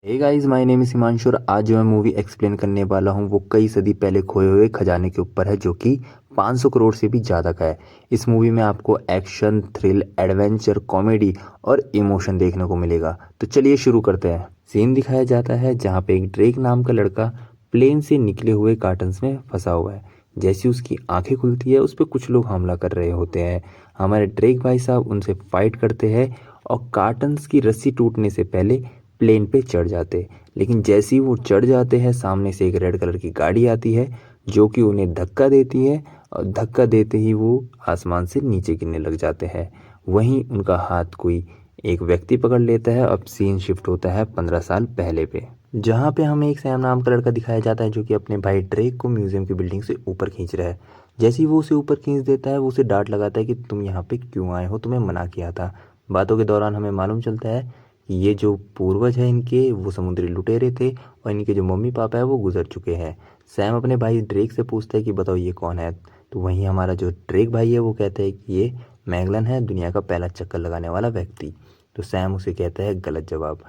Hey guys, my name is Himanshu और आज जो मैं मूवी एक्सप्लेन करने वाला हूँ वो कई सदी पहले खोए हुए खजाने के ऊपर है जो कि 500 करोड़ से भी ज़्यादा का है। इस मूवी में आपको एक्शन, थ्रिल, एडवेंचर, कॉमेडी और इमोशन देखने को मिलेगा। तो चलिए शुरू करते हैं। सीन दिखाया जाता है जहाँ पे एक ड्रेक नाम का लड़का प्लेन से निकले हुए कार्टन्स में फंसा हुआ है। जैसी उसकी आंखें खुलती है उस पर कुछ लोग हमला कर रहे होते हैं। हमारे ड्रेक भाई साहब उनसे फाइट करते हैं और कार्टन्स की रस्सी टूटने से पहले प्लेन पे चढ़ जाते। लेकिन जैसे ही वो चढ़ जाते हैं सामने से एक रेड कलर की गाड़ी आती है जो कि उन्हें धक्का देती है और धक्का देते ही वो आसमान से नीचे गिरने लग जाते हैं। वहीं उनका हाथ कोई एक व्यक्ति पकड़ लेता है। अब सीन शिफ्ट होता है 15 साल पहले पे, जहाँ पे हमें एक सैम नाम का लड़का दिखाया जाता है जो कि अपने भाई ड्रेक को म्यूजियम की बिल्डिंग से ऊपर खींच रहा है। जैसे ही वो उसे ऊपर खींच देता है वो उसे डांट लगाता है कि तुम यहाँ पे क्यों आए हो, तुम्हें मना किया था। बातों के दौरान हमें मालूम चलता है ये जो पूर्वज है इनके वो समुद्री लुटेरे थे और इनके जो मम्मी पापा है वो गुजर चुके हैं। सैम अपने भाई ड्रेक से पूछता है कि बताओ ये कौन है। तो वहीं हमारा जो ड्रेक भाई है वो कहता है कि ये मैगलन है, दुनिया का पहला चक्कर लगाने वाला व्यक्ति। तो सैम उसे कहता है गलत जवाब।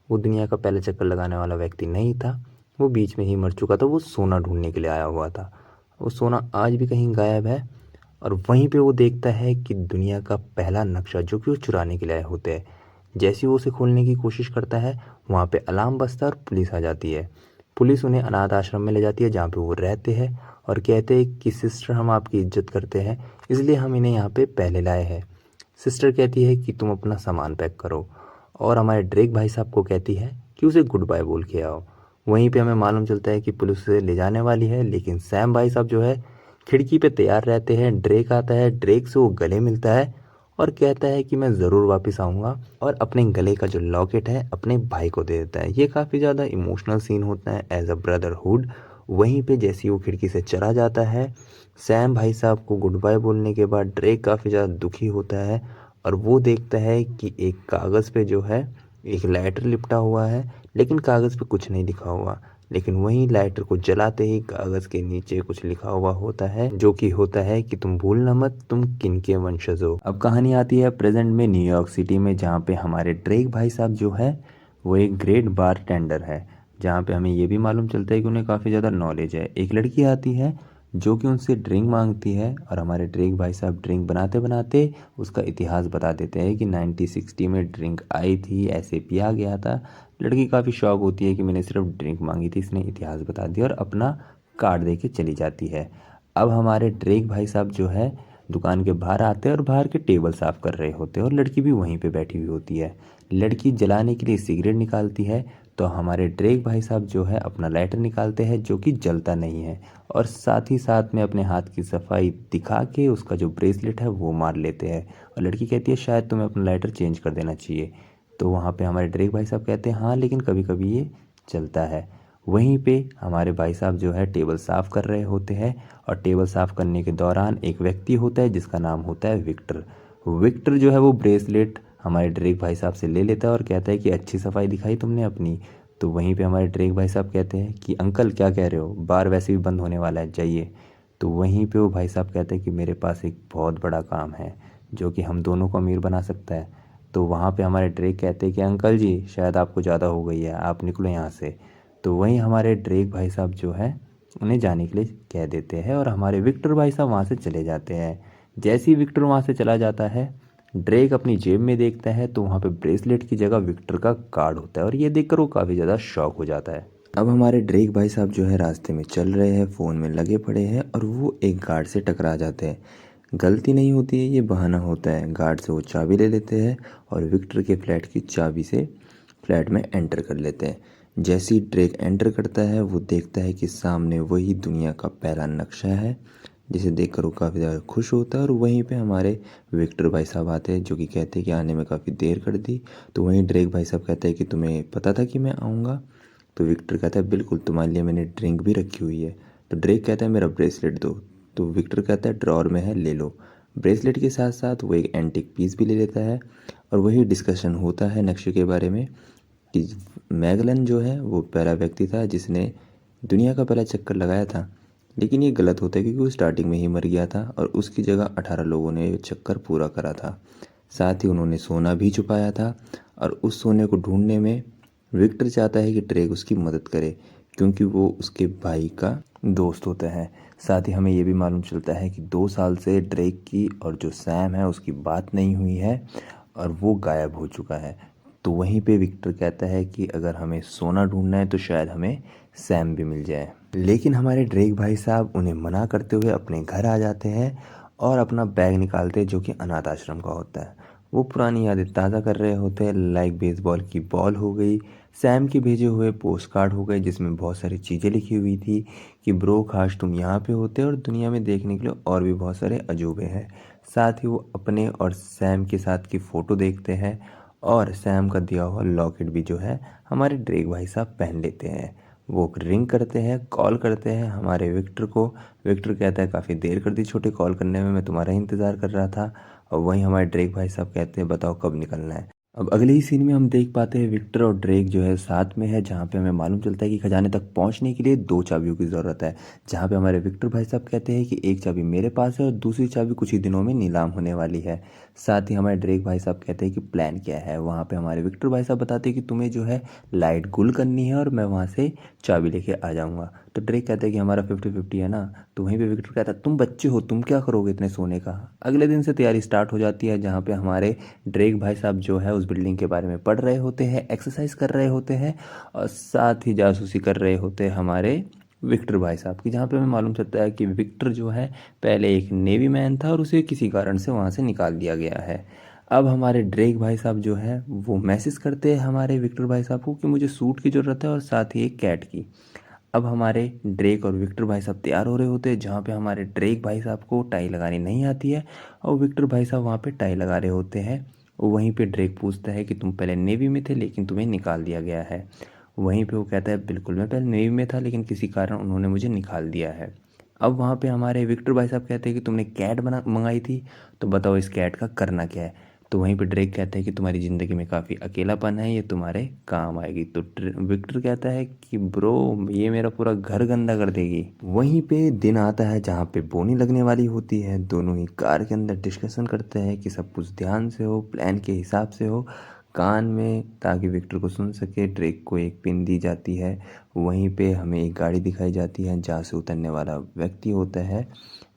वो दुनिया का पहला चक्कर लगाने वाला व्यक्ति नहीं था, वो बीच में ही मर चुका था। वो सोना ढूंढने के लिए आया हुआ था। वो सोना आज भी कहीं गायब है। और वहीं पे वो देखता है कि दुनिया का पहला नक्शा जो कि वो चुराने के लिए आए होते हैं। जैसे ही वो उसे खोलने की कोशिश करता है वहाँ पे अलार्म बजता है और पुलिस आ जाती है। पुलिस उन्हें अनाथ आश्रम में ले जाती है जहाँ पे वो रहते हैं और कहते हैं कि सिस्टर हम आपकी इज्जत करते हैं इसलिए हम इन्हें यहाँ पे पहले लाए हैं। सिस्टर कहती है कि तुम अपना सामान पैक करो और हमारे ड्रेक भाई साहब को कहती है कि उसे गुड बाय बोल के आओ। वहीं पे हमें मालूम चलता है कि पुलिस उसे ले जाने वाली है, लेकिन सैम भाई साहब जो है खिड़की पे तैयार रहते हैं। ड्रेक आता है, ड्रेक से वो गले मिलता है और कहता है कि मैं ज़रूर वापस आऊँगा और अपने गले का जो लॉकेट है अपने भाई को दे देता है। ये काफ़ी ज़्यादा इमोशनल सीन होता है एज अ ब्रदरहुड। वहीं पे जैसे ही वो खिड़की से चला जाता है सैम भाई साहब को गुड बाय बोलने के बाद ड्रेक काफ़ी ज़्यादा दुखी होता है और वो देखता है कि एक कागज़ पे जो है एक लाइटर लिपटा हुआ है, लेकिन कागज़ पे कुछ नहीं लिखा हुआ। लेकिन वहीं लाइटर को जलाते ही कागज़ के नीचे कुछ लिखा हुआ होता है जो कि होता है कि तुम भूलना मत तुम किनके वंशज हो। अब कहानी आती है प्रेजेंट में न्यूयॉर्क सिटी में, जहाँ पे हमारे ड्रेक भाई साहब जो है वो एक ग्रेट बार टेंडर है। जहाँ पे हमें ये भी मालूम चलता है कि उन्हें काफ़ी ज़्यादा नॉलेज है। एक लड़की आती है जो कि उनसे ड्रिंक मांगती है और हमारे ड्रेक भाई साहब ड्रिंक बनाते बनाते उसका इतिहास बता देते हैं कि 1960 में ड्रिंक आई थी, ऐसे पिया गया था। लड़की काफ़ी शॉक होती है कि मैंने सिर्फ ड्रिंक मांगी थी, इसने इतिहास बता दिया और अपना कार्ड दे के चली जाती है। अब हमारे ड्रेक भाई साहब जो है दुकान के बाहर आते हैं और बाहर के टेबल साफ़ कर रहे होते हैं और लड़की भी वहीं पे बैठी हुई होती है। लड़की जलाने के लिए सिगरेट निकालती है तो हमारे ड्रेक भाई साहब जो है अपना लाइटर निकालते हैं जो कि जलता नहीं है और साथ ही साथ में अपने हाथ की सफाई दिखा के उसका जो ब्रेसलेट है वो मार लेते हैं। और लड़की कहती है शायद तुम्हें अपना लाइटर चेंज कर देना चाहिए। तो वहाँ पे हमारे ड्रेक भाई साहब कहते हैं हाँ लेकिन कभी कभी ये चलता है। वहीं पे हमारे भाई साहब जो है टेबल साफ़ कर रहे होते हैं और टेबल साफ़ करने के दौरान एक व्यक्ति होता है जिसका नाम होता है विक्टर। विक्टर जो है वो ब्रेसलेट हमारे ड्रेक भाई साहब से ले लेता है और कहता है कि अच्छी सफाई दिखाई तुमने अपनी। तो वहीं पे हमारे ड्रेक भाई साहब कहते हैं कि अंकल क्या कह रहे हो, बार वैसे भी बंद होने वाला है, जाइए। तो वहीं पे वो भाई साहब कहते हैं कि मेरे पास एक बहुत बड़ा काम है जो कि हम दोनों को अमीर बना सकता है। तो वहाँ पे हमारे ड्रेक कहते हैं कि अंकल जी शायद आपको ज़्यादा हो गई है, आप निकलो यहाँ से। तो वहीं हमारे ड्रेक भाई साहब जो है उन्हें जाने के लिए कह देते हैं और हमारे विक्टर भाई साहब वहाँ से चले जाते हैं। जैसे ही विक्टर वहाँ से चला जाता है ड्रेक अपनी जेब में देखता है तो वहाँ पे ब्रेसलेट की जगह विक्टर का कार्ड होता है और ये देखकर वो काफ़ी ज़्यादा शॉक हो जाता है। अब हमारे ड्रेक भाई साहब जो है रास्ते में चल रहे हैं, फ़ोन में लगे पड़े हैं और वो एक गार्ड से टकरा जाते हैं। गलती नहीं होती है, ये बहाना होता है। गार्ड से वो चाबी ले लेते हैं और विक्टर के फ्लैट की चाबी से फ्लैट में एंटर कर लेते हैं। जैसे ही ड्रेक एंटर करता है वो देखता है कि सामने वही दुनिया का पहला नक्शा है, जिसे देखकर वो काफ़ी ज़्यादा खुश होता है। और वहीं पे हमारे विक्टर भाई साहब आते हैं जो कि कहते हैं कि आने में काफ़ी देर कर दी। तो वहीं ड्रेक भाई साहब कहते हैं कि तुम्हें पता था कि मैं आऊँगा। तो विक्टर कहता है बिल्कुल, तुम्हारे लिए मैंने ड्रिंक भी रखी हुई है। तो ड्रेक कहता है मेरा ब्रेसलेट दो। तो विक्टर कहता है ड्रॉर में है, ले लो। ब्रेसलेट के साथ साथ वो एक एंटिक पीस भी ले लेता है और वही डिस्कशन होता है नक्शे के बारे में कि मैगलन जो है वो पहला व्यक्ति था जिसने दुनिया का पहला चक्कर लगाया था। लेकिन ये गलत होता है क्योंकि वो स्टार्टिंग में ही मर गया था और उसकी जगह 18 लोगों ने ये चक्कर पूरा करा था। साथ ही उन्होंने सोना भी छुपाया था और उस सोने को ढूंढने में विक्टर चाहता है कि ड्रेक उसकी मदद करे क्योंकि वो उसके भाई का दोस्त होता है। साथ ही हमें ये भी मालूम चलता है कि 2 साल से ड्रेक की और जो सैम है उसकी बात नहीं हुई है और वो गायब हो चुका है। तो वहीं पे विक्टर कहता है कि अगर हमें सोना ढूंढना है तो शायद हमें सैम भी मिल जाए, लेकिन हमारे ड्रेक भाई साहब उन्हें मना करते हुए अपने घर आ जाते हैं और अपना बैग निकालते हैं जो कि अनाथ आश्रम का होता है। वो पुरानी यादें ताज़ा कर रहे होते हैं, लाइक बेसबॉल की बॉल हो गई, सैम के भेजे हुए पोस्ट कार्ड हो गए जिसमें बहुत सारी चीज़ें लिखी हुई थी कि ब्रो काश तुम यहाँ पे होते और दुनिया में देखने के लिए और भी बहुत सारे अजूबे हैं। साथ ही वो अपने और सैम के साथ की फ़ोटो देखते हैं और सैम का दिया हुआ लॉकेट भी जो है हमारे ड्रेक भाई साहब पहन लेते हैं। वो रिंग करते हैं, कॉल करते हैं हमारे विक्टर को। विक्टर कहता है काफ़ी देर कर दी छोटे, कॉल करने में मैं तुम्हारा ही इंतज़ार कर रहा था। और वहीं हमारे ड्रेक भाई साहब कहते हैं बताओ कब निकलना है। अब अगले ही सीन में हम देख पाते हैं विक्टर और ड्रेक जो है साथ में है, जहाँ पे हमें मालूम चलता है कि खजाने तक पहुँचने के लिए 2 चाबियों की ज़रूरत है। जहाँ पे हमारे विक्टर भाई साहब कहते हैं कि एक चाबी मेरे पास है और दूसरी चाबी कुछ ही दिनों में नीलाम होने वाली है। साथ ही हमारे ड्रेक भाई साहब कहते हैं कि प्लान क्या है। वहाँ पे हमारे विक्टर भाई साहब बताते हैं कि तुम्हें जो है लाइट गुल करनी है और मैं वहाँ से चाबी लेके आ जाऊँगा। तो ड्रेक कहता है कि हमारा 50-50 है ना। तो वहीं पे विक्टर कहता है तुम बच्चे हो, तुम क्या करोगे इतने सोने का। अगले दिन से तैयारी स्टार्ट हो जाती है, जहाँ पे हमारे ड्रेक भाई साहब जो है उस बिल्डिंग के बारे में पढ़ रहे होते हैं, एक्सरसाइज कर रहे होते हैं और साथ ही जासूसी कर रहे होते हैं हमारे विक्टर भाई साहब की। जहाँ पे हमें मालूम चलता है कि विक्टर जो है पहले एक नेवी मैन था और उसे किसी कारण से वहाँ से निकाल दिया गया है। अब हमारे ड्रेक भाई साहब जो है वो मैसेज करते हैं हमारे विक्टर भाई साहब को कि मुझे सूट की ज़रूरत है और साथ ही एक कैट की। अब हमारे ड्रेक और विक्टर भाई साहब तैयार हो रहे होते हैं, जहाँ पे हमारे ड्रेक भाई साहब को टाई लगानी नहीं आती है और विक्टर भाई साहब वहाँ पे टाई लगा रहे होते हैं। वहीं पे ड्रेक पूछता है कि तुम पहले नेवी में थे लेकिन तुम्हें निकाल दिया गया है। वहीं पे वो कहता है बिल्कुल मैं पहले नेवी में था लेकिन किसी कारण उन्होंने मुझे निकाल दिया है। अब वहाँ पे हमारे विक्टर भाई साहब कहते हैं कि तुमने कैट बना मंगाई थी, तो बताओ इस कैट का करना क्या है। तो वहीं पे ड्रेक कहता है कि तुम्हारी ज़िंदगी में काफ़ी अकेलापन है, ये तुम्हारे काम आएगी। तो विक्टर कहता है कि ब्रो ये मेरा पूरा घर गंदा कर देगी। वहीं पे दिन आता है जहाँ पे बोनी लगने वाली होती है। दोनों ही कार के अंदर डिस्कशन करते हैं कि सब कुछ ध्यान से हो, प्लान के हिसाब से हो, कान में, ताकि विक्टर को सुन सके। ड्रेक को एक पिन दी जाती है। वहीं पे हमें एक गाड़ी दिखाई जाती है जहाँ से उतरने वाला व्यक्ति होता है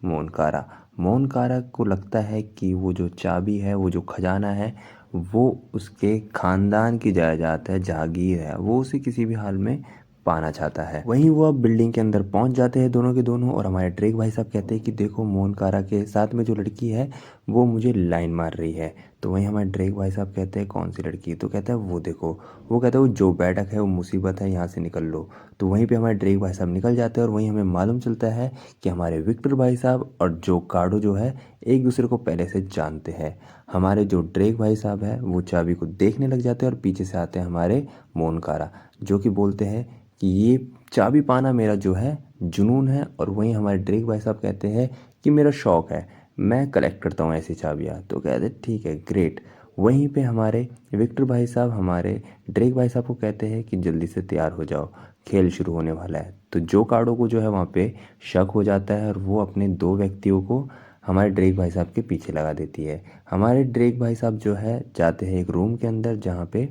मोनकारा। मोनकारा को लगता है कि वो जो चाबी है, वो जो खजाना है, वो उसके खानदान की जायदाद है, जागीर है, वो उसे किसी भी हाल में पाना चाहता है। वहीं वो अब बिल्डिंग के अंदर पहुंच जाते हैं दोनों के दोनों और हमारे ड्रेक भाई साहब कहते हैं कि देखो मोनकारा के साथ में जो लड़की है वो मुझे लाइन मार रही है। तो वहीं हमारे ड्रेक भाई साहब कहते हैं कौन सी लड़की। तो कहता है वो देखो। वो कहता है वो जो बैठक है वो मुसीबत है, यहाँ से निकल लो। तो वहीं पे हमारे ड्रेक भाई साहब निकल जाते हैं और वहीं हमें मालूम चलता है कि हमारे विक्टर भाई साहब और जो कार्डो जो है एक दूसरे को पहले से जानते हैं। हमारे जो ड्रेक भाई साहब है वो चाबी को देखने लग जाते हैं और पीछे से आते हैं हमारे मोनकारा, जो कि बोलते हैं कि ये चाबी पाना मेरा जो है जुनून है। और वहीं हमारे ड्रेक भाई साहब कहते हैं कि मेरा शौक़ है, मैं कलेक्ट करता हूँ ऐसी चाबियाँ। तो कहते ठीक है, ग्रेट। वहीं पे हमारे विक्टर भाई साहब हमारे ड्रेक भाई साहब को कहते हैं कि जल्दी से तैयार हो जाओ, खेल शुरू होने वाला है। तो जो कार्डो को जो है वहाँ पे शक हो जाता है और वो अपने 2 व्यक्तियों को हमारे ड्रेक भाई साहब के पीछे लगा देती है। हमारे ड्रेक भाई साहब जो है जाते हैं एक रूम के अंदर जहाँ पे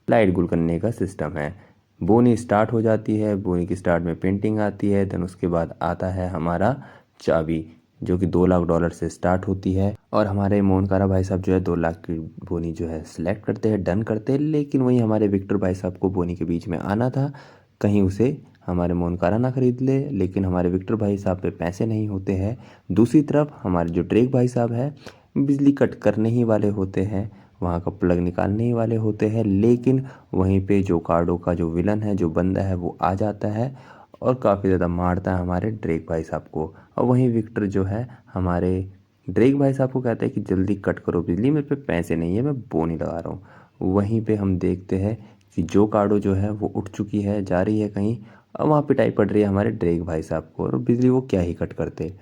लाइट गुल करने का सिस्टम है। बोनी स्टार्ट हो जाती है, बोनी की स्टार्ट में पेंटिंग आती है। देन उसके बाद आता है हमारा चाबी, जो कि $2 लाख से स्टार्ट होती है। और हमारे मोनकारा भाई साहब जो है 2 लाख की बोनी जो है सिलेक्ट करते हैं, डन करते हैं। लेकिन वहीं हमारे विक्टर भाई साहब को बोनी के बीच में आना था, कहीं उसे हमारे मोनकारा ना खरीद ले। लेकिन हमारे विक्टर भाई साहब पे पैसे नहीं होते हैं। दूसरी तरफ हमारे जो ड्रेक भाई साहब है बिजली कट करने ही वाले होते हैं, वहाँ का प्लग निकालने ही वाले होते हैं। लेकिन वहीं पे जो कार्डो का जो विलन है, जो बंदा है, वो आ जाता है और काफ़ी ज़्यादा मारता है हमारे ड्रेक भाई साहब को। और वहीं विक्टर जो है हमारे ड्रेक भाई साहब को कहता है कि जल्दी कट करो बिजली, मेरे पे पैसे नहीं है, मैं बोनी लगा रहा हूँ। वहीं पे हम देखते हैं कि जो कार्डो जो है वो उठ चुकी है, जा रही है कहीं। और वहाँ पे टाइप पड़ रही है हमारे ड्रेक भाई साहब को, और बिजली वो क्या ही कट करते।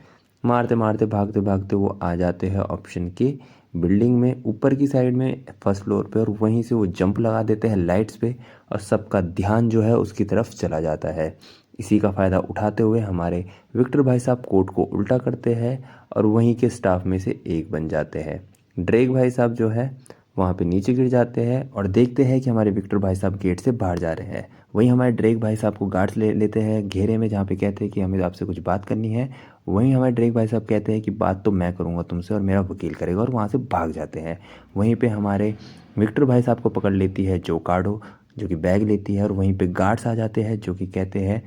मारते मारते भागते भागते वो आ जाते हैं ऑप्शन की बिल्डिंग में, ऊपर की साइड में फर्स्ट फ्लोर पे। और वहीं से वो जंप लगा देते हैं लाइट्स पे और सबका ध्यान जो है उसकी तरफ चला जाता है। इसी का फ़ायदा उठाते हुए हमारे विक्टर भाई साहब कोट को उल्टा करते हैं और वहीं के स्टाफ में से एक बन जाते हैं। ड्रेक भाई साहब जो है वहाँ पे नीचे गिर जाते हैं और देखते हैं कि हमारे विक्टर भाई साहब गेट से बाहर जा रहे हैं। वहीं हमारे ड्रेक भाई साहब को गार्ड्स ले लेते हैं घेरे में, जहाँ पे कहते हैं कि हमें आपसे कुछ बात करनी है। वहीं हमारे ड्रेक भाई साहब कहते हैं कि बात तो मैं करूँगा तुमसे और मेरा वकील करेगा, और वहाँ से भाग जाते हैं। वहीं पे हमारे विक्टर भाई साहब को पकड़ लेती है जो कार्डो, जो कि बैग लेती है, और वहीं पे गार्ड्स आ जाते हैं जो कि कहते हैं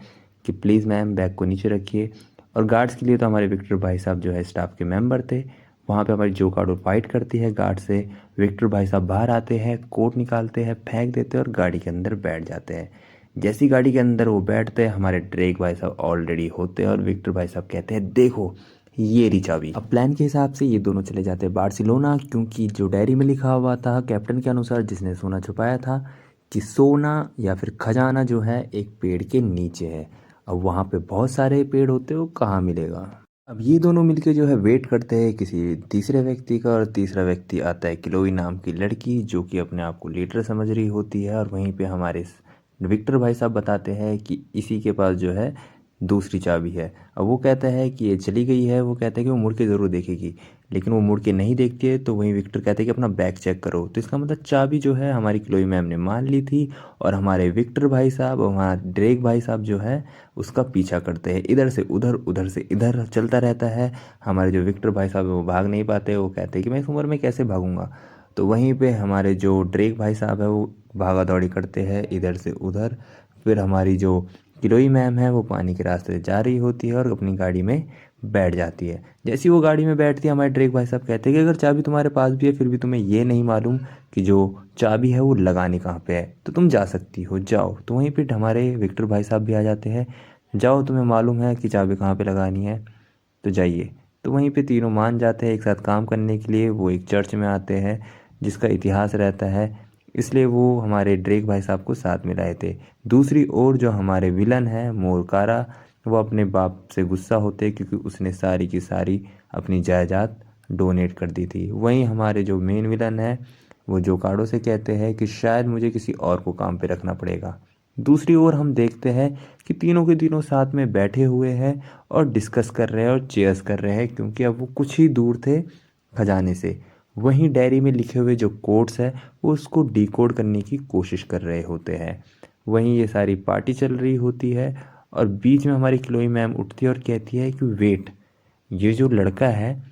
कि प्लीज़ मैम बैग को नीचे रखिए। और गार्ड्स के लिए तो हमारे विक्टर भाई साहब जो है स्टाफ के मेंबर थे। वहाँ पे हमारी जो कार्डो फाइट करती है गार्ड से। विक्टर भाई साहब बाहर आते हैं, कोट निकालते हैं, फेंक देते हैं और गाड़ी के अंदर बैठ जाते हैं। जैसी गाड़ी के अंदर वो बैठते हैं, हमारे ड्रेक भाई साहब ऑलरेडी होते हैं और विक्टर भाई साहब कहते हैं देखो ये रही चाबी। अब प्लान के हिसाब से ये दोनों चले जाते हैं बार्सिलोना, क्योंकि जो डायरी में लिखा हुआ था कैप्टन के अनुसार, जिसने सोना छुपाया था, कि सोना या फिर खजाना जो है एक पेड़ के नीचे है। अब वहाँ पे बहुत सारे पेड़ होते हैं, वो कहाँ मिलेगा। अब ये दोनों मिलके जो है वेट करते हैं किसी तीसरे व्यक्ति का, और तीसरा व्यक्ति आता है क्लोई नाम की लड़की, जो कि अपने आप को लीडर समझ रही होती है। और वहीं पे हमारे विक्टर भाई साहब बताते हैं कि इसी के पास जो है दूसरी चाबी है। अब वो कहता है कि ये चली गई है, वो कहता है कि वो मुड़ के ज़रूर देखेगी, लेकिन वो मुड़ के नहीं देखती है। तो वहीं विक्टर कहते हैं कि अपना बैग चेक करो। तो इसका मतलब चाबी जो है हमारी क्लोई मैम ने मान ली थी, और हमारे विक्टर भाई साहब और हमारा ड्रेक भाई साहब जो है उसका पीछा करते हैं। इधर से उधर, उधर से इधर चलता रहता है। हमारे जो विक्टर भाई साहब है वो भाग नहीं पाते, वो कहते हैं कि मैं इस उम्र में कैसे भागूंगा। तो वहीं पे हमारे जो ड्रेक भाई साहब है वो भागा दौड़ी करते हैं इधर से उधर। फिर हमारी जो किरोई मैम है वो पानी के रास्ते से जा रही होती है और अपनी गाड़ी में बैठ जाती है। जैसी वो गाड़ी में बैठती है, हमारे ड्रेक भाई साहब कहते हैं कि अगर चाबी तुम्हारे पास भी है फिर भी तुम्हें ये नहीं मालूम कि जो चाबी है वो लगानी कहाँ पे है, तो तुम जा सकती हो, जाओ। तो वहीं पे हमारे विक्टर भाई साहब भी आ जाते हैं, जाओ तुम्हें मालूम है कि चाबी कहाँ पे लगानी है, तो जाइए। तो वहीं पे तीनों मान जाते हैं एक साथ काम करने के लिए। वो एक चर्च में आते हैं जिसका इतिहास रहता है, इसलिए वो हमारे ड्रेक भाई साहब को साथ में लाए थे। दूसरी ओर जो हमारे विलन है मोरकारा, वो अपने बाप से गुस्सा होते क्योंकि उसने सारी की सारी अपनी जायदाद डोनेट कर दी थी। वहीं हमारे जो मेन विलन है वो जोकार्डो से कहते हैं कि शायद मुझे किसी और को काम पे रखना पड़ेगा। दूसरी ओर हम देखते हैं कि तीनों के तीनों साथ में बैठे हुए हैं और डिस्कस कर रहे हैं और चेयर्स कर रहे हैं, क्योंकि अब वो कुछ ही दूर थे खजाने से। वहीं डायरी में लिखे हुए जो कोड्स है वो उसको डिकोड करने की कोशिश कर रहे होते हैं। वहीं ये सारी पार्टी चल रही होती है और बीच में हमारी क्लोई मैम उठती है और कहती है कि वेट, ये जो लड़का है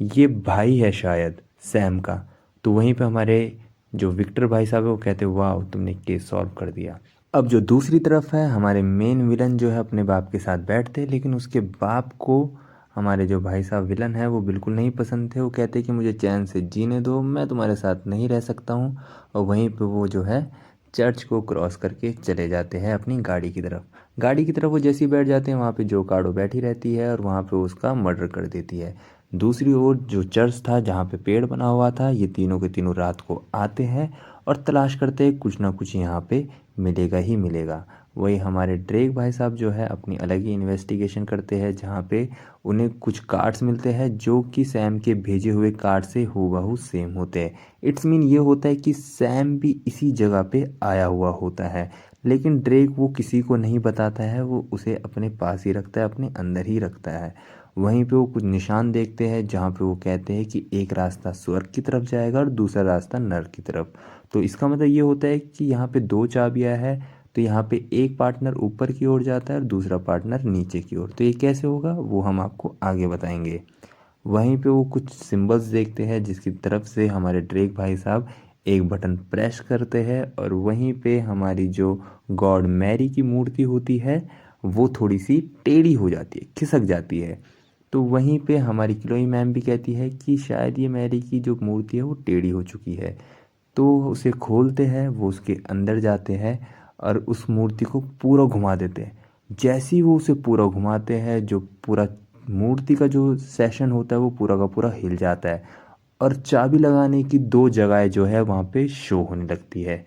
ये भाई है शायद सैम का। तो वहीं पे हमारे जो विक्टर भाई साहब है वो कहते हैं वाह तुमने केस सॉल्व कर दिया। अब जो दूसरी तरफ है, हमारे मेन विलन जो है अपने बाप के साथ बैठते हैं, लेकिन उसके बाप को हमारे जो भाई साहब विलन है वो बिल्कुल नहीं पसंद थे। वो कहते हैं कि मुझे चैन से जीने दो, मैं तुम्हारे साथ नहीं रह सकता हूँ। और वहीं पे वो जो है चर्च को क्रॉस करके चले जाते हैं अपनी गाड़ी की तरफ। गाड़ी की तरफ वो जैसे ही बैठ जाते हैं, वहाँ पे जो कार्डो बैठी रहती है और वहाँ पे उसका मर्डर कर देती है। दूसरी ओर जो चर्च था जहाँ पे पेड़ बना हुआ था, ये तीनों के तीनों रात को आते हैं और तलाश करते हैं, कुछ ना कुछ यहाँ पे मिलेगा ही मिलेगा। वही हमारे ड्रेक भाई साहब जो है अपनी अलग ही इन्वेस्टिगेशन करते हैं, जहाँ पे उन्हें कुछ कार्ड्स मिलते हैं जो कि सैम के भेजे हुए कार्ड से हूबहू सेम होते हैं। इट्स मीन ये होता है कि सैम भी इसी जगह पे आया हुआ होता है, लेकिन ड्रेक वो किसी को नहीं बताता है, वो उसे अपने पास ही रखता है, अपने अंदर ही रखता है। वहीं पे वो कुछ निशान देखते हैं जहाँ पे वो कहते हैं कि एक रास्ता स्वर्ग की तरफ जाएगा और दूसरा रास्ता नर्क की तरफ। तो इसका मतलब ये होता है कि यहाँ पे दो चाबियाँ हैं, तो यहाँ पे एक पार्टनर ऊपर की ओर जाता है और दूसरा पार्टनर नीचे की ओर। तो ये कैसे होगा वो हम आपको आगे बताएंगे। वहीं पे वो कुछ सिंबल्स देखते हैं जिसकी तरफ से हमारे ड्रेक भाई साहब एक बटन प्रेस करते हैं, और वहीं पे हमारी जो गॉड मैरी की मूर्ति होती है वो थोड़ी सी टेढ़ी हो जाती है, खिसक जाती है। तो वहीं पे हमारी क्लोई मैम भी कहती है कि शायद ये मैरी की जो मूर्ति है वो टेढ़ी हो चुकी है। तो उसे खोलते हैं, वो उसके अंदर जाते हैं और उस मूर्ति को पूरा घुमा देते हैं। जैसे ही वो उसे पूरा घुमाते हैं, जो पूरा मूर्ति का जो सेशन होता है वो पूरा का पूरा हिल जाता है, और चाबी लगाने की दो जगह जो है वहाँ पे शो होने लगती है।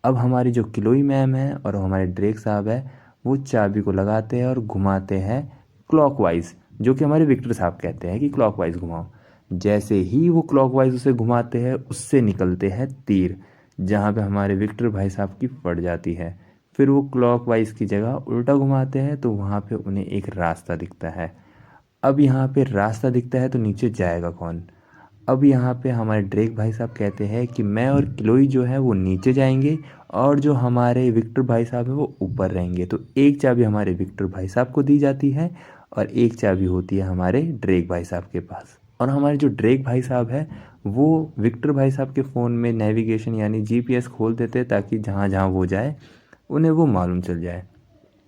अब हमारी जो क्लोई मैम है और हमारे ड्रेक साहब है वो चाबी को लगाते हैं और घुमाते हैं क्लॉकवाइज, जो कि हमारे विक्टर साहब कहते हैं कि क्लॉकवाइज घुमाओ। जैसे ही वो क्लॉकवाइज उसे घुमाते हैं, उससे निकलते हैं तीर, जहाँ पे हमारे विक्टर भाई साहब की फट जाती है। फिर वो क्लॉकवाइज की जगह उल्टा घुमाते हैं तो वहाँ पे उन्हें एक रास्ता दिखता है। अब यहाँ पे रास्ता दिखता है तो नीचे जाएगा कौन। अब यहाँ पे हमारे ड्रेक भाई साहब कहते हैं कि मैं और क्लोई जो है वो नीचे जाएंगे और जो हमारे विक्टर भाई साहब है वो ऊपर रहेंगे। तो एक चाबी हमारे विक्टर भाई साहब को दी जाती है और एक चाबी होती है हमारे ड्रेक भाई साहब के पास। और हमारे जो ड्रेक भाई साहब है वो विक्टर भाई साहब के फ़ोन में नेविगेशन यानी जीपीएस खोल देते ताकि जहाँ जहाँ वो जाए उन्हें वो मालूम चल जाए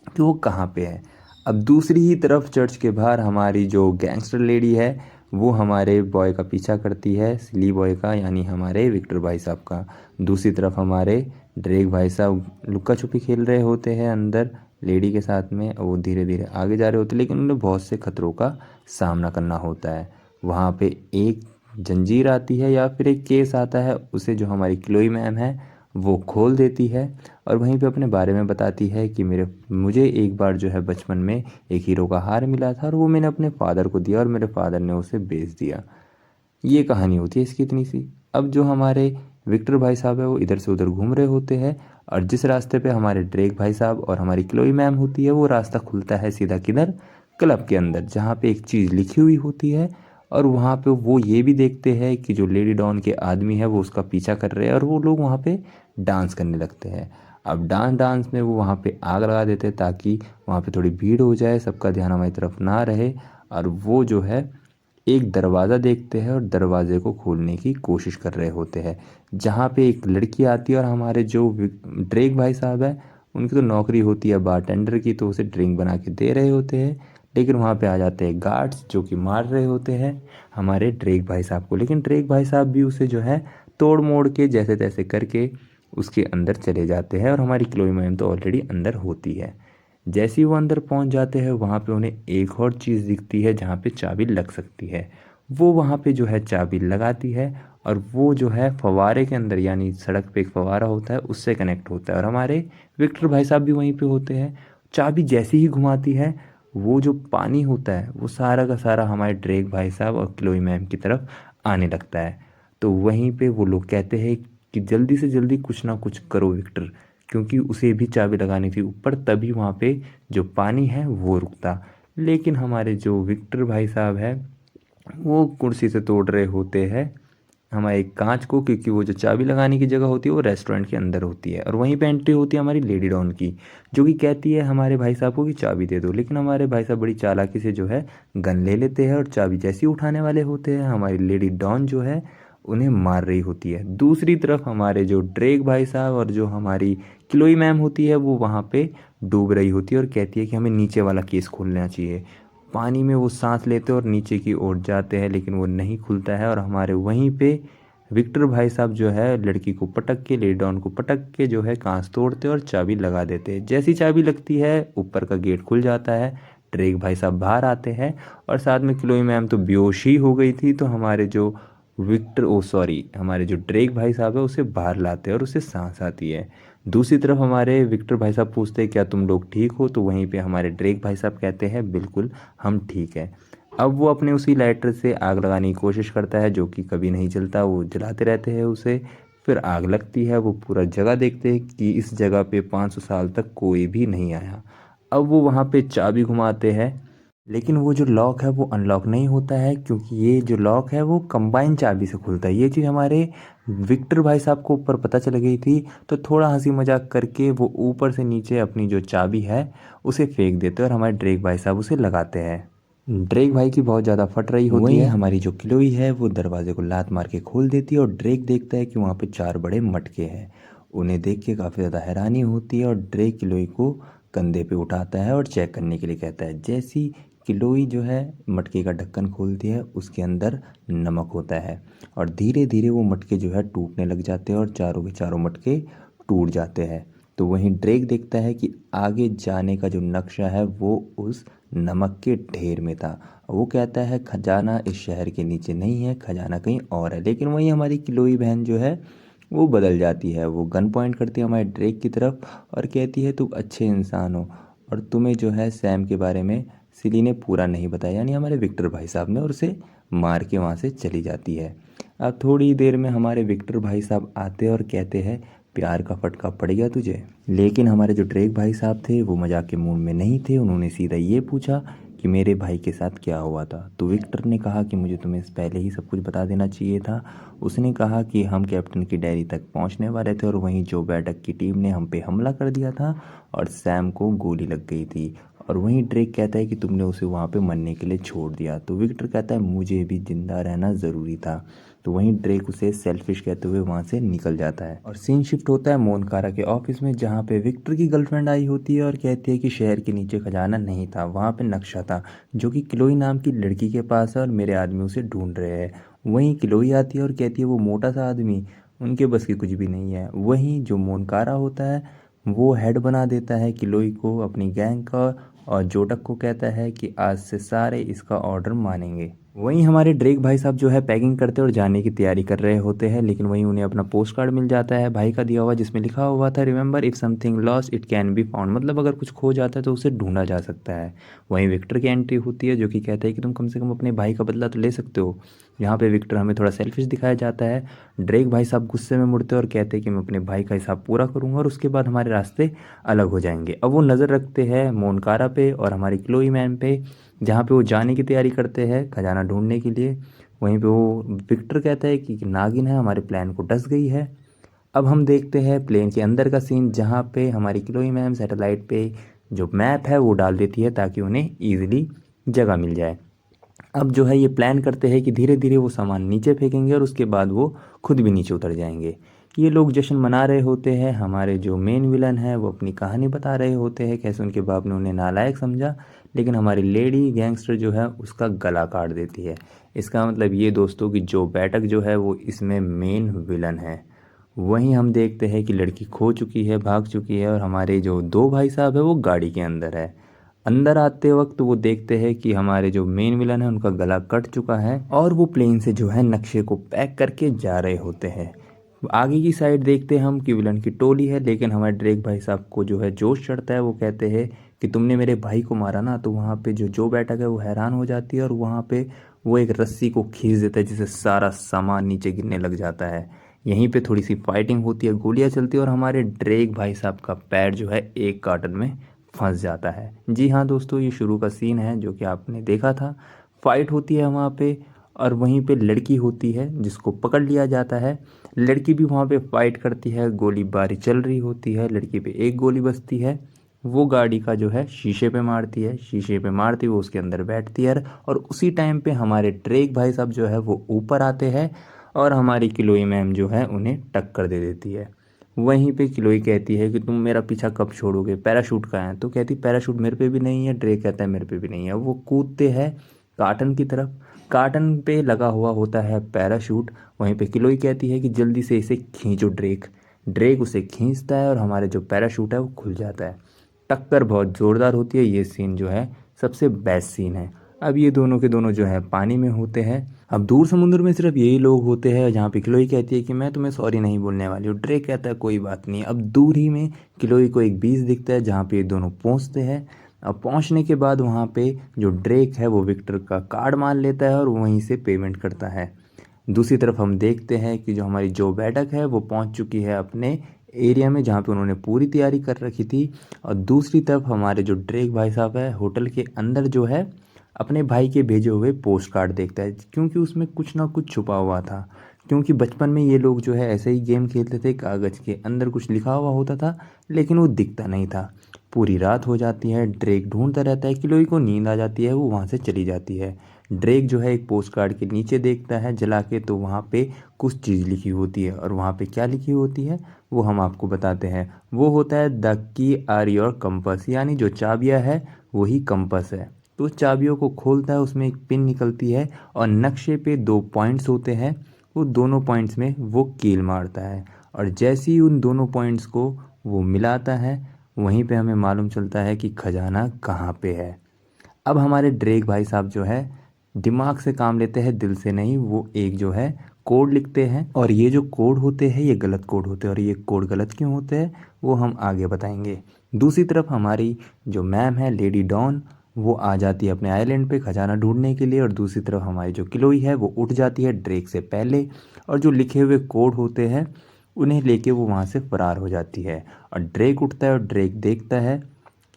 कि वो कहाँ पे है। अब दूसरी ही तरफ चर्च के बाहर हमारी जो गैंगस्टर लेडी है वो हमारे बॉय का पीछा करती है, सिली बॉय का यानी हमारे विक्टर भाई साहब का। दूसरी तरफ हमारे ड्रेक भाई साहब लुक्का छुपी खेल रहे होते हैं अंदर लेडी के साथ में। वो धीरे धीरे आगे जा रहे होते हैं लेकिन उन्हें बहुत से खतरों का सामना करना होता है। वहाँ पे एक जंजीर आती है या फिर एक केस आता है, उसे जो हमारी क्लोई मैम है वो खोल देती है और वहीं पे अपने बारे में बताती है कि मुझे एक बार जो है बचपन में एक हीरो का हार मिला था और वो मैंने अपने फादर को दिया और मेरे फादर ने उसे बेच दिया। ये कहानी होती है इसकी इतनी सी। अब जो हमारे विक्टर भाई साहब है वो इधर से उधर घूम रहे होते हैं और जिस रास्ते पे हमारे ड्रेक भाई साहब और हमारी क्लोई मैम होती है वो रास्ता खुलता है सीधा किधर, क्लब के अंदर, जहाँ पे एक चीज़ लिखी हुई होती है। और वहाँ पे वो ये भी देखते हैं कि जो लेडी डॉन के आदमी है वो उसका पीछा कर रहे हैं और वो लोग वहाँ पे डांस करने लगते हैं। अब डांस डांस में वो वहाँ पे आग लगा देते हैं ताकि वहाँ पे थोड़ी भीड़ हो जाए, सबका ध्यान हमारी तरफ ना रहे। और वो जो है एक दरवाज़ा देखते हैं और दरवाजे को खोलने की कोशिश कर रहे होते हैं, जहाँ पे एक लड़की आती है और हमारे जो ड्रेक भाई साहब है उनकी तो नौकरी होती है बारटेंडर की, तो उसे ड्रिंक बना के दे रहे होते हैं। लेकिन वहाँ पे आ जाते हैं गार्ड्स जो कि मार रहे होते हैं हमारे ड्रेक भाई साहब को। लेकिन ड्रेक भाई साहब भी उसे जो है तोड़ मोड़ के जैसे तैसे करके उसके अंदर चले जाते हैं और हमारी क्लोई मैम तो ऑलरेडी अंदर होती है। जैसे ही वो अंदर पहुंच जाते हैं वहाँ पे उन्हें एक और चीज़ दिखती है जहाँ पे चाबी लग सकती है। वो वहाँ पे जो है चाबी लगाती है और वो जो है फव्वारे के अंदर यानी सड़क पे एक फव्वारा होता है उससे कनेक्ट होता है और हमारे विक्टर भाई साहब भी वहीं पे होते हैं। चाबी जैसे ही घुमाती है वो जो पानी होता है वो सारा का सारा हमारे ड्रेक भाई साहब और क्लोई मैम की तरफ आने लगता है। तो वहीं पे वो लोग कहते हैं कि जल्दी से जल्दी कुछ ना कुछ करो विक्टर, क्योंकि उसे भी चाबी लगानी थी ऊपर, तभी वहाँ पे जो पानी है वो रुकता। लेकिन हमारे जो विक्टर भाई साहब है वो कुर्सी से तोड़ रहे होते हैं हमारे कांच को, क्योंकि वो जो चाबी लगाने की जगह होती है वो रेस्टोरेंट के अंदर होती है और वहीं पे एंट्री होती है हमारी लेडी डॉन की, जो कि कहती है हमारे भाई साहब को कि चाबी दे दो। लेकिन हमारे भाई साहब बड़ी चालाकी से जो है गन ले लेते हैं और चाबी जैसे ही उठाने वाले होते हैं हमारी लेडी डॉन जो है उन्हें मार रही होती है। दूसरी तरफ हमारे जो ड्रेक भाई साहब और जो हमारी क्लोई मैम होती है वो वहाँ पे डूब रही होती है और कहती है कि हमें नीचे वाला केस खोलना चाहिए। पानी में वो सांस लेते और नीचे की ओर जाते हैं लेकिन वो नहीं खुलता है और हमारे वहीं पे विक्टर भाई साहब जो है लड़की को पटक के, लेडी डॉन को पटक के जो है कांच तोड़ते और चाबी लगा देते हैं। जैसी चाबी लगती है ऊपर का गेट खुल जाता है, ड्रेक भाई साहब बाहर आते हैं और साथ में क्लोई मैम तो बेहोश ही हो गई थी, तो हमारे जो हमारे जो ड्रेक भाई साहब है उसे बाहर लाते हैं और उसे सांस आती है। दूसरी तरफ हमारे विक्टर भाई साहब पूछते हैं क्या तुम लोग ठीक हो, तो वहीं पे हमारे ड्रेक भाई साहब कहते हैं बिल्कुल हम ठीक है। अब वो अपने उसी लाइटर से आग लगाने की कोशिश करता है जो कि कभी नहीं जलता, वो जलाते रहते हैं उसे। फिर आग लगती है, वो पूरा जगह देखते हैं कि इस जगह पे 500 साल तक कोई भी नहीं आया। अब वो वहाँ पे चाबी घुमाते हैं लेकिन वो जो लॉक है वो अनलॉक नहीं होता है, क्योंकि ये जो लॉक है वो कंबाइन चाबी से खुलता है। ये चीज़ हमारे विक्टर भाई साहब को ऊपर पता चल गई थी, तो थोड़ा हंसी मजाक करके वो ऊपर से नीचे अपनी जो चाबी है उसे फेंक देते हैं और हमारे ड्रेक भाई साहब उसे लगाते हैं। ड्रेक भाई की बहुत ज़्यादा फट रही होती है। हमारी जो क्लोई है वो दरवाजे को लात मार के खोल देती है और ड्रेक देखता है कि वहाँ पे 4 बड़े मटके हैं। उन्हें देख के काफ़ी ज़्यादा हैरानी होती है और ड्रेक क्लोई को कंधे पे उठाता है और चेक करने के लिए कहता है। जैसी क्लोई जो है मटके का ढक्कन खोलती है उसके अंदर नमक होता है और धीरे धीरे वो मटके जो है टूटने लग जाते हैं और चारों के चारों मटके टूट जाते हैं। तो वहीं ड्रेक देखता है कि आगे जाने का जो नक्शा है वो उस नमक के ढेर में था। वो कहता है खजाना इस शहर के नीचे नहीं है, खजाना कहीं और है। लेकिन वहीं हमारी क्लोई बहन जो है वो बदल जाती है, वो गन पॉइंट करती है हमारे ड्रेक की तरफ और कहती है तुम अच्छे इंसान हो और तुम्हें जो है सैम के बारे में सिली ने पूरा नहीं बताया, यानी हमारे विक्टर भाई साहब ने, और उसे मार के वहाँ से चली जाती है। अब थोड़ी देर में हमारे विक्टर भाई साहब आते और कहते हैं प्यार का फटका पड़ गया तुझे। लेकिन हमारे जो ड्रेक भाई साहब थे वो मजाक के मूड में नहीं थे, उन्होंने सीधा ये पूछा कि मेरे भाई के साथ क्या हुआ था। तो विक्टर ने कहा कि मुझे तुम्हें पहले ही सब कुछ बता देना चाहिए था। उसने कहा कि हम कैप्टन की डायरी तक पहुंचने वाले थे और वहीं जो बैटक की टीम ने हम पे हमला कर दिया था और सैम को गोली लग गई थी। और वहीं ड्रेक कहता है कि तुमने उसे वहाँ पे मरने के लिए छोड़ दिया। तो विक्टर कहता है मुझे भी जिंदा रहना ज़रूरी था। तो वहीं ड्रेक उसे सेल्फिश कहते हुए वहाँ से निकल जाता है और सीन शिफ्ट होता है मोनकारा के ऑफिस में, जहाँ पे विक्टर की गर्लफ्रेंड आई होती है और कहती है कि शहर के नीचे खजाना नहीं था, वहाँ पे नक्शा था जो कि क्लोई नाम की लड़की के पास है और मेरे आदमी उसे ढूंढ रहे हैं। वहीं क्लोई आती है और कहती है वो मोटा सा आदमी उनके बस की कुछ भी नहीं है। वहीं जो मोनकारा होता है वो हेड बना देता है क्लोई को अपनी गैंग का और जोटक को कहता है कि आज से सारे इसका ऑर्डर मानेंगे। वहीं हमारे ड्रेक भाई साहब जो है पैकिंग करते और जाने की तैयारी कर रहे होते हैं, लेकिन वहीं उन्हें अपना पोस्ट कार्ड मिल जाता है भाई का दिया हुआ, जिसमें लिखा हुआ था remember if something lost it can be found, मतलब अगर कुछ खो जाता है तो उसे ढूंढा जा सकता है। वहीं विक्टर की एंट्री होती है जो कि कहता है कि तुम कम से कम अपने भाई का बदला तो ले सकते हो। यहाँ पे विक्टर हमें थोड़ा सेल्फिश दिखाया जाता है। ड्रेक भाई साहब गुस्से में मुड़ते और कहते हैं कि मैं अपने भाई का हिसाब पूरा करूंगा और उसके बाद हमारे रास्ते अलग हो जाएंगे। अब वो नज़र रखते हैं मोनकारा पे और हमारी क्लोई मैन पे, जहाँ पे वो जाने की तैयारी करते हैं खजाना ढूंढने के लिए। वहीं पे वो विक्टर कहता है कि नागिन है हमारे प्लान को डस गई है। अब हम देखते हैं प्लेन के अंदर का सीन, जहाँ पे हमारी क्लोई मैम सैटेलाइट पे जो मैप है वो डाल देती है ताकि उन्हें ईजिली जगह मिल जाए। अब जो है ये प्लान करते हैं कि धीरे धीरे वो सामान नीचे फेंकेंगे और उसके बाद वो खुद भी नीचे उतर जाएंगे। ये लोग जश्न मना रहे होते हैं। हमारे जो मेन विलन है वो अपनी कहानी बता रहे होते हैं कैसे उनके बाप ने उन्हें नालायक समझा, लेकिन हमारी लेडी गैंगस्टर जो है उसका गला काट देती है। इसका मतलब ये दोस्तों कि जो बैटक जो है वो इसमें मेन विलन है। वहीं हम देखते हैं कि लड़की खो चुकी है, भाग चुकी है और हमारे जो दो भाई साहब है वो गाड़ी के अंदर है। अंदर आते वक्त वो देखते हैं कि हमारे जो मेन विलन है उनका गला कट चुका है और वो प्लेन से जो है नक्शे को पैक करके जा रहे होते हैं। आगे की साइड देखते हैं हम कि विलन की टोली है, लेकिन हमारे ड्रेक भाई साहब को जो है जोश चढ़ता है। वो कहते हैं कि तुमने मेरे भाई को मारा ना। तो वहाँ पे जो बैठक है वो हैरान हो जाती है और वहाँ पे वो एक रस्सी को खींच देता है जिससे सारा सामान नीचे गिरने लग जाता है। यहीं पे थोड़ी सी फाइटिंग होती है, गोलियां चलती है और हमारे ड्रेक भाई साहब का पैर जो है एक कार्टन में फंस जाता है। जी हाँ दोस्तों, ये शुरू का सीन है जो कि आपने देखा था। फाइट होती है वहाँ पे और वहीं पे लड़की होती है जिसको पकड़ लिया जाता है। लड़की भी वहाँ पे फाइट करती है, गोलीबारी चल रही होती है, लड़की पे एक गोली बजती है। वो गाड़ी का जो है शीशे पे मारती है, शीशे पे मारती हुई उसके अंदर बैठती है और उसी टाइम पे हमारे ड्रेक भाई साहब जो है वो ऊपर आते हैं और हमारी किलोई मैम जो है उन्हें टक्कर दे देती है। वहीं पे क्लोई कहती है कि तुम मेरा पीछा कब छोड़ोगे, पैराशूट कहाँ है। तो कहती पैराशूट मेरे पे भी नहीं है। ड्रेक कहता है मेरे पे भी नहीं है। वो कूदते हैं कार्टन की तरफ, कार्टन पे लगा हुआ होता है पैराशूट। वहीं पे क्लोई कहती है कि जल्दी से इसे खींचो ड्रेक। ड्रेक उसे खींचता है और हमारे जो पैराशूट है वो खुल जाता है। टक्कर बहुत ज़ोरदार होती है। ये सीन जो है सबसे बेस्ट सीन है। अब ये दोनों के दोनों जो है पानी में होते हैं। अब दूर समुद्र में सिर्फ यही लोग होते हैं, जहाँ पे क्लोई कहती है कि मैं तुम्हें सॉरी नहीं बोलने वाली हूँ। ड्रेक कहता है कोई बात नहीं। अब दूर ही में क्लोई को एक बीच दिखता है जहाँ पे ये दोनों पहुँचते हैं। अब पहुँचने के बाद वहाँ पे जो ड्रेक है वो विक्टर का कार्ड मान लेता है और वहीं से पेमेंट करता है। दूसरी तरफ हम देखते हैं कि जो हमारी जो बैठक है वो पहुँच चुकी है अपने एरिया में जहाँ पे उन्होंने पूरी तैयारी कर रखी थी। और दूसरी तरफ हमारे जो ड्रेक भाई साहब है होटल के अंदर जो है अपने भाई के भेजे हुए पोस्ट कार्ड देखता है, क्योंकि उसमें कुछ ना कुछ छुपा हुआ था। क्योंकि बचपन में ये लोग जो है ऐसे ही गेम खेलते थे, कागज़ के अंदर कुछ लिखा हुआ होता था लेकिन वो दिखता नहीं था। पूरी रात हो जाती है, ड्रेक ढूंढता रहता है, क्लोई को नींद आ जाती है, वो वहाँ से चली जाती है। ड्रेक जो है एक पोस्ट कार्ड के नीचे देखता है जला के, तो वहाँ पे कुछ चीज़ लिखी होती है और वहाँ पे क्या लिखी होती है वो हम आपको बताते हैं। वो होता है the key are your compass, यानी जो चाबियाँ है वही कंपस है। तो उस चाबियों को खोलता है, उसमें एक पिन निकलती है और नक्शे पे दो पॉइंट्स होते हैं। वो दोनों पॉइंट्स में वो कील मारता है और जैसे ही उन दोनों पॉइंट्स को वो मिलाता है वहीं पे हमें मालूम चलता है कि खजाना कहाँ पे है। अब हमारे ड्रेक भाई साहब जो है दिमाग से काम लेते हैं, दिल से नहीं। वो एक जो है कोड लिखते हैं और ये जो कोड होते हैं ये गलत कोड होते हैं और ये कोड गलत क्यों होते हैं वो हम आगे बताएंगे। दूसरी तरफ हमारी जो मैम है लेडी डॉन, वो आ जाती है अपने आइलैंड पे खजाना ढूंढने के लिए और दूसरी तरफ हमारी जो क्लोई है वो उठ जाती है ड्रेक से पहले और जो लिखे हुए कोड होते हैं उन्हें लेके वो वहाँ से फरार हो जाती है। और ड्रेक उठता है और ड्रेक देखता है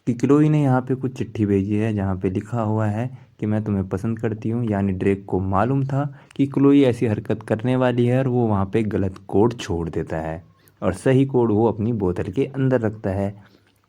कि क्लोई ने यहाँ पे कुछ चिट्ठी भेजी है जहाँ पे लिखा हुआ है कि मैं तुम्हें पसंद करती हूँ। यानी ड्रेक को मालूम था कि क्लोई ऐसी हरकत करने वाली है और वो वहाँ पे गलत कोड छोड़ देता है और सही कोड वो अपनी बोतल के अंदर रखता है।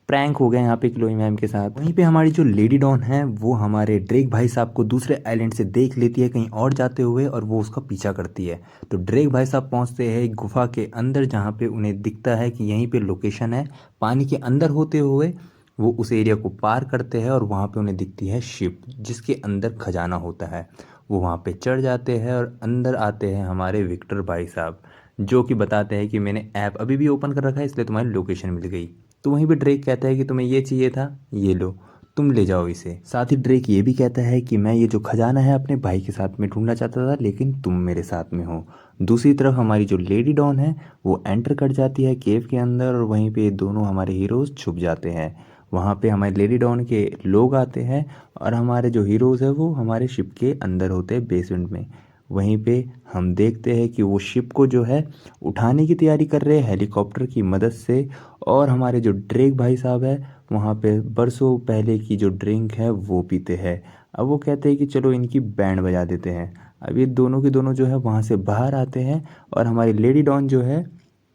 प्रैंक हो गया यहाँ पे क्लोई मैम के साथ। वहीं पे हमारी जो लेडी डॉन है वो हमारे ड्रेक भाई साहब को दूसरे आइलैंड से देख लेती है कहीं और जाते हुए और वो उसका पीछा करती है। तो ड्रेक भाई साहब पहुँचते हैं एक गुफा के अंदर जहाँ पे उन्हें दिखता है कि यहीं पे लोकेशन है। पानी के अंदर होते हुए वो उस एरिया को पार करते हैं और वहाँ पे उन्हें दिखती है शिप जिसके अंदर खजाना होता है। वो वहाँ पे चढ़ जाते हैं और अंदर आते हैं हमारे विक्टर भाई साहब जो कि बताते हैं कि मैंने ऐप अभी भी ओपन कर रखा है इसलिए तुम्हारी लोकेशन मिल गई। तो वहीं पे ड्रेक कहता है कि तुम्हें ये चाहिए था, ये लो, तुम ले जाओ इसे। साथ ही ड्रेक ये भी कहता है कि मैं ये जो खजाना है अपने भाई के साथ में ढूंढना चाहता था लेकिन तुम मेरे साथ में हो। दूसरी तरफ हमारी जो लेडी डॉन है वो एंटर कर जाती है केव के अंदर और वहीं पे दोनों हमारे हीरोज छुप जाते हैं। वहाँ पे हमारे लेडी डॉन के लोग आते हैं और हमारे जो हीरोज़ है वो हमारे शिप के अंदर होते हैं बेसमेंट में। वहीं पे हम देखते हैं कि वो शिप को जो है उठाने की तैयारी कर रहे हैं हेलीकॉप्टर की मदद से। और हमारे जो ड्रेक भाई साहब है वहाँ पे बरसों पहले की जो ड्रिंक है वो पीते हैं। अब वो कहते हैं कि चलो इनकी बैंड बजा देते हैं। अब ये दोनों के दोनों जो है वहाँ से बाहर आते हैं और हमारी लेडी डॉन जो है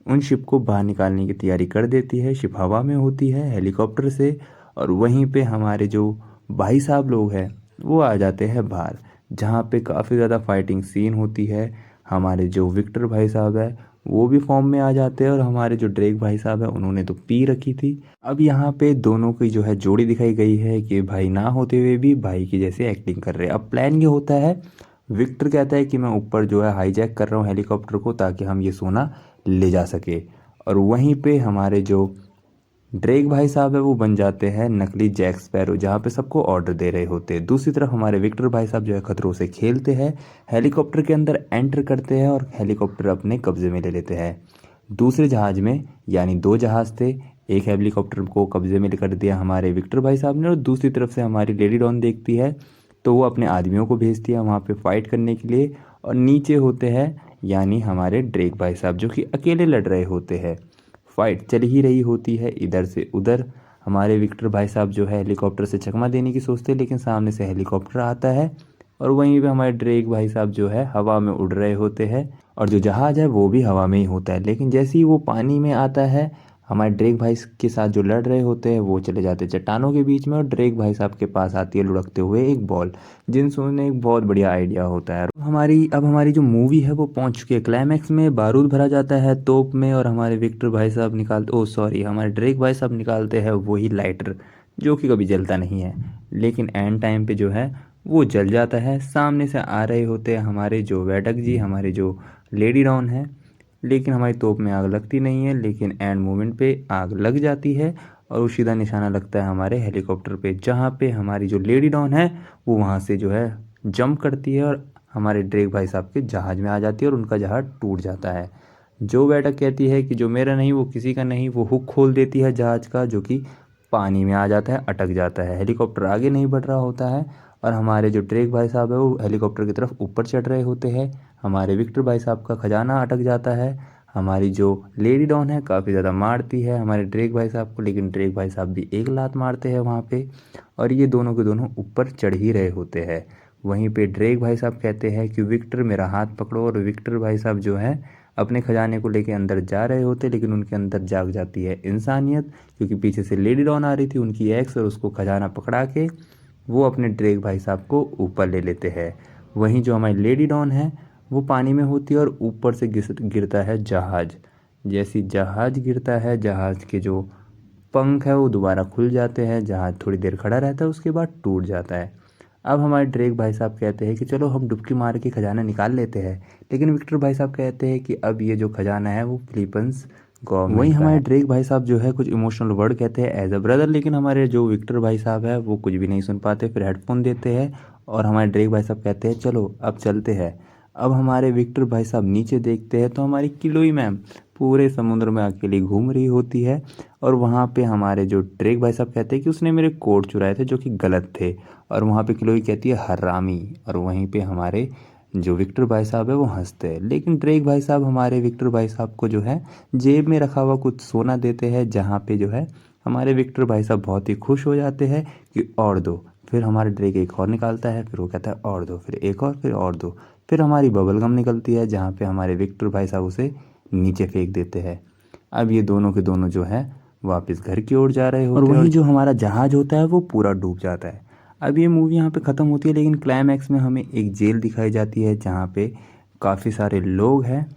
उन शिप को बाहर निकालने की तैयारी कर देती है। शिप हवा में होती है हेलीकॉप्टर से और वहीं पे हमारे जो भाई साहब लोग हैं वो आ जाते हैं बाहर जहाँ पे काफ़ी ज़्यादा फाइटिंग सीन होती है। हमारे जो विक्टर भाई साहब है वो भी फॉर्म में आ जाते हैं और हमारे जो ड्रेक भाई साहब है उन्होंने तो पी रखी थी। अब यहाँ पे दोनों की जो है जोड़ी दिखाई गई है कि भाई ना होते हुए भी भाई की जैसे एक्टिंग कर रहे हैं। अब प्लान ये होता है, विक्टर कहता है कि मैं ऊपर जो है हाईजैक कर रहा हूँ हेलीकॉप्टर को ताकि हम ये सोना ले जा सके। और वहीं पे हमारे जो ड्रेक भाई साहब है वो बन जाते हैं नकली जैक स्पैरो जहाँ पे सबको ऑर्डर दे रहे होते हैं। दूसरी तरफ हमारे विक्टर भाई साहब जो है खतरों से खेलते हैं, हेलीकॉप्टर के अंदर एंटर करते हैं और हेलीकॉप्टर अपने कब्जे में ले लेते हैं। दूसरे जहाज में यानी दो जहाज थे, एक हेलीकॉप्टर को कब्जे में कर दिया हमारे विक्टर भाई साहब ने और दूसरी तरफ से हमारी लेडी डॉन देखती है तो वो अपने आदमियों को भेजती है वहाँ पे फाइट करने के लिए। और नीचे होते हैं यानी हमारे ड्रेक भाई साहब जो कि अकेले लड़ रहे होते हैं। फाइट चल ही रही होती है इधर से उधर। हमारे विक्टर भाई साहब जो है हेलीकॉप्टर से चकमा देने की सोचते हैं लेकिन सामने से हेलीकॉप्टर आता है और वहीं पे हमारे ड्रेक भाई साहब जो है हवा में उड़ रहे होते हैं और जो जहाज़ है वो भी हवा में ही होता है। लेकिन जैसे ही वो पानी में आता है हमारे ड्रेक भाई के साथ जो लड़ रहे होते हैं वो चले जाते हैं चट्टानों के बीच में और ड्रेक भाई साहब के पास आती है लुढ़कते हुए एक बॉल जिनसे उन्हें एक बहुत बढ़िया आइडिया होता है। अब हमारी जो मूवी है वो पहुंच चुकी है क्लाइमैक्स में। बारूद भरा जाता है तोप में और हमारे विक्टर भाई साहब निकालते हमारे ड्रेक भाई साहब निकालते हैं वही लाइटर जो कि कभी जलता नहीं है लेकिन एंड टाइम पे जो है वो जल जाता है। सामने से आ रहे होते हैं हमारे जो वैडक जी, हमारे जो लेडी डॉन है, लेकिन हमारी तोप में आग लगती नहीं है लेकिन एंड मोमेंट पे आग लग जाती है और वो सीधा निशाना लगता है हमारे हेलीकॉप्टर पे जहाँ पे हमारी जो लेडी डॉन है वो वहाँ से जो है जंप करती है और हमारे ड्रेक भाई साहब के जहाज़ में आ जाती है और उनका जहाज़ टूट जाता है। जो बैठक कहती है कि जो मेरा नहीं वो किसी का नहीं, वो हुक खोल देती है जहाज़ का जो कि पानी में आ जाता है, अटक जाता है। हेलीकॉप्टर आगे नहीं बढ़ रहा होता है और हमारे जो ड्रेक भाई साहब है वो हेलीकॉप्टर की तरफ ऊपर चढ़ रहे होते हैं। हमारे विक्टर भाई साहब का खजाना अटक जाता है। हमारी जो लेडी डॉन है काफ़ी ज़्यादा मारती है हमारे ड्रेक भाई साहब को लेकिन ड्रेक भाई साहब भी एक लात मारते हैं वहाँ पे और ये दोनों के दोनों ऊपर चढ़ ही रहे होते हैं। वहीं पे ड्रेक भाई साहब कहते हैं कि विक्टर मेरा हाथ पकड़ो और विक्टर भाई साहब जो है अपने खजाने को लेके अंदर जा रहे होते लेकिन उनके अंदर जाग जाती है इंसानियत क्योंकि पीछे से लेडी डॉन आ रही थी उनकी एक्स और उसको खजाना पकड़ा के वो अपने ड्रेक भाई साहब को ऊपर ले लेते हैं। वहीं जो हमारी लेडी डॉन है वो पानी में होती है और ऊपर से गिरता है जहाज़। जैसी जहाज़ गिरता है जहाज़ के जो पंख है वो दोबारा खुल जाते हैं, जहाज़ थोड़ी देर खड़ा रहता है उसके बाद टूट जाता है। अब हमारे ड्रेक भाई साहब कहते हैं कि चलो हम डुबकी मार के खजाना निकाल लेते हैं लेकिन विक्टर भाई साहब कहते हैं कि अब ये जो खजाना है वो फिलीपींस गवर्नमेंट वहीं हमारे ड्रेक भाई साहब जो है कुछ इमोशनल वर्ड कहते हैं एज अ ब्रदर लेकिन हमारे जो विक्टर भाई साहब है वो कुछ भी नहीं सुन पाते, फिर हेडफोन देते हैं और हमारे ड्रेक भाई साहब कहते हैं चलो अब चलते हैं। अब हमारे विक्टर भाई साहब नीचे देखते हैं तो हमारी किलोई मैम पूरे समुद्र में अकेली घूम रही होती है और वहाँ पे हमारे जो ड्रेक भाई साहब कहते हैं कि उसने मेरे कोट चुराए थे जो कि गलत थे और वहाँ पे किलोई कहती है हरामी और वहीं पे हमारे जो विक्टर भाई साहब है वो हंसते हैं। लेकिन ड्रेक भाई साहब हमारे विक्टर भाई साहब को जो है जेब में रखा हुआ कुछ सोना देते हैं जहाँ पे जो है हमारे विक्टर भाई साहब बहुत ही खुश हो जाते हैं कि और दो। फिर हमारा ड्रेक एक और निकालता है, फिर वो कहता है और दो, फिर एक और, फिर और दो। फिर हमारी बबल गम निकलती है जहाँ पे हमारे विक्टर भाई साहब उसे नीचे फेंक देते हैं। अब ये दोनों के दोनों जो है वापस घर की ओर जा रहे होते हैं और वहीं जो हमारा जहाज होता है वो पूरा डूब जाता है। अब ये मूवी यहाँ पे ख़त्म होती है, लेकिन क्लाइमैक्स में हमें एक जेल दिखाई जाती है जहाँ पे काफ़ी सारे लोग हैं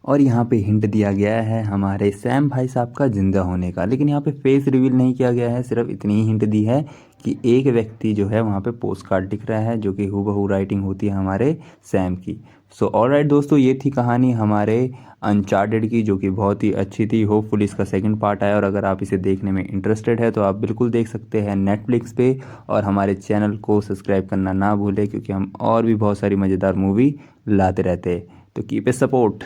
और यहाँ पे हिंट दिया गया है हमारे सैम भाई साहब का जिंदा होने का। लेकिन यहाँ पे फेस रिवील नहीं किया गया है, सिर्फ इतनी ही हिंट दी है कि एक व्यक्ति जो है वहाँ पे पोस्ट कार्ड दिख रहा है जो कि हूबहू राइटिंग होती है हमारे सैम की। सो ऑलराइट दोस्तों, ये थी कहानी हमारे अनचार्टेड की, जो कि बहुत ही अच्छी थी। होपफुल इसका सेकंड पार्ट आया, और अगर आप इसे देखने में इंटरेस्टेड है तो आप बिल्कुल देख सकते हैं नेटफ्लिक्स पे। और हमारे चैनल को सब्सक्राइब करना ना भूलें, क्योंकि हम और भी बहुत सारी मज़ेदार मूवी लाते रहते हैं। तो कीप ए सपोर्ट।